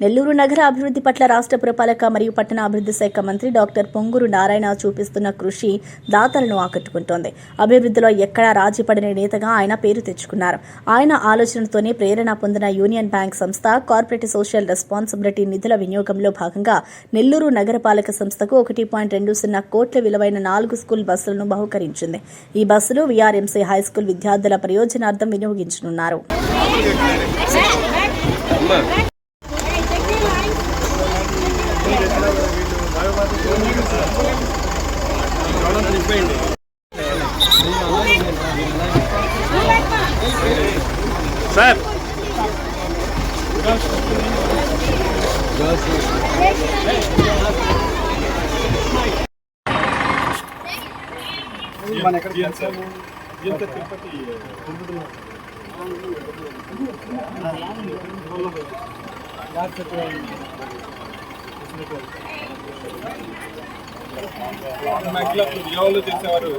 నెల్లూరు నగర అభివృద్ధి పట్ల రాష్ట్ర పురపాలక మరియు పట్టణ అభివృద్ధి శాఖ మంత్రి డాక్టర్ పొంగూరు నారాయణ చూపిస్తున్న కృషి దాతలను ఆకట్టుకుంటోంది. అభివృద్ధిలో ఎక్కడా రాజీపడని నేతగా ఆయన పేరు తెచ్చుకున్నారు. ఆయన ఆలోచనతోనే ప్రేరణ పొందిన యూనియన్ బ్యాంక్ సంస్థ కార్పొరేట్ సోషల్ రెస్పాన్సిబిలిటీ నిధుల వినియోగంలో భాగంగా నెల్లూరు నగరపాలక సంస్థకు 1.20 కోట్ల విలువైన 4 స్కూల్ బస్సులను బహుకరించింది. ఈ బస్సులు వీఆర్ఎంసీ హైస్కూల్ విద్యార్థుల ప్రయోజనార్థం వినియోగించనున్నారు. సార్ మన ఎక్కడ తిరుపతి విజయవాడలో చేసేవారు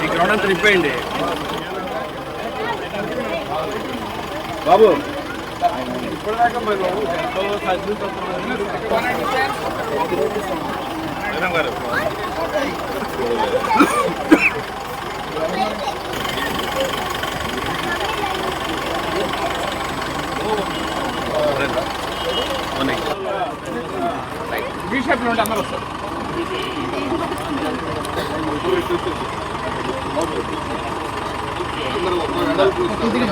ఈ గ్రౌండ్ అంతా నింపేయండి బాబు. ఇప్పటిదాకా మరి బాబు గారు బీషాప్లో ఉంటే అందరూ వస్తారు.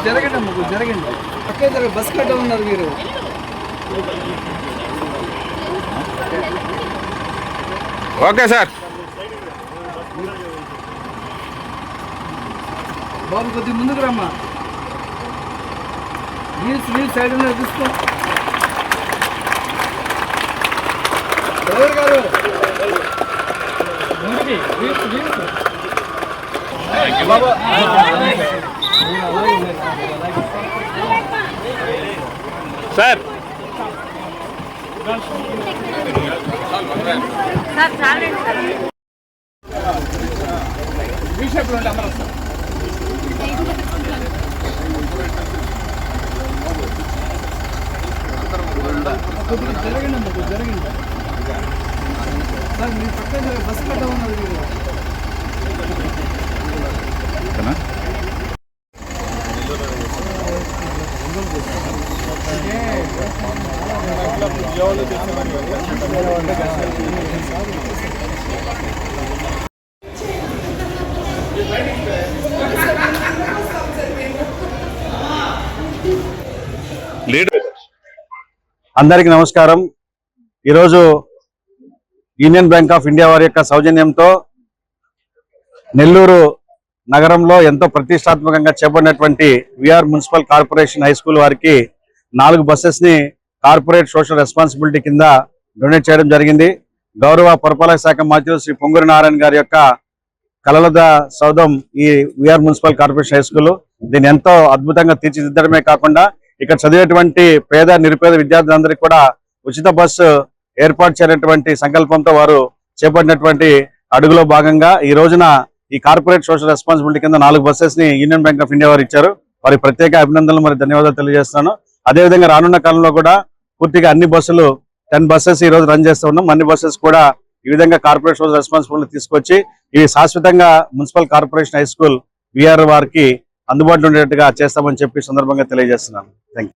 జరగండి అమ్మ, జరగండి. పక్కే జరగ బస్ కట్ట ఉన్నారు మీరు. Okay sir. బాబు కొద్దిగా ముందుకు రమ్మా. వీల్ సైడ్ ఉన్న తీసుకో. డ్రైవర్ గారు సార్ బీషాప్లో ఉంటే అందరూ వస్తారు. జరగండి అమ్మ, జరగండి సార్. మీరు పక్కన బస్ కట్ట ఉన్నారు మీరు. అందరికీ నమస్కారం. ఈరోజు యూనియన్ బ్యాంక్ ఆఫ్ ఇండియా వారి యొక్క సౌజన్యంతో నెల్లూరు నగరంలో ఎంతో ప్రతిష్టాత్మకంగా చేపట్టినటువంటి VR municipal corporation high school వారికి 4 బస్సెస్ ని కార్పొరేట్ సోషల్ రెస్పాన్సిబిలిటీ కింద డొనేట్ చేయడం జరిగింది. గౌరవ పురపాలక శాఖ మంత్రి శ్రీ పొంగూరు నారాయణ గారి యొక్క కలలద సౌధం ఈ VR municipal corporation high school. దీన్ని ఎంతో అద్భుతంగా తీర్చిదిద్దడమే కాకుండా ఇక్కడ చదివేటువంటి పేద నిరుపేద విద్యార్థులందరికీ కూడా ఉచిత బస్సు ఏర్పాటు చేయనటువంటి సంకల్పంతో వారు చేపట్టినటువంటి అడుగులో భాగంగా ఈ రోజున ఈ కార్పొరేట్ సోషల్ రెస్పాన్సిబిలిటీ కింద 4 బస్సెస్ ని యూనియన్ బ్యాంక్ ఆఫ్ ఇండియా వారు ఇచ్చారు. వారి ప్రత్యేక అభినందనలు మరి ధన్యవాదాలు తెలియజేస్తున్నాను. అదేవిధంగా రానున్న కాలంలో కూడా పూర్తిగా అన్ని బస్సులు 10 బస్సెస్ ఈ రోజు రన్ చేస్తూ ఉన్నాం. అన్ని బస్సెస్ కూడా ఈ విధంగా కార్పొరేట్ సోషల్ రెస్పాన్సిబిలిటీ తీసుకొచ్చి ఇవి శాశ్వతంగా municipal corporation high school VR వారికి అందుబాటులో ఉండేట్టుగా చేస్తామని చెప్పి సందర్భంగా తెలియజేస్తున్నాను. Thank you.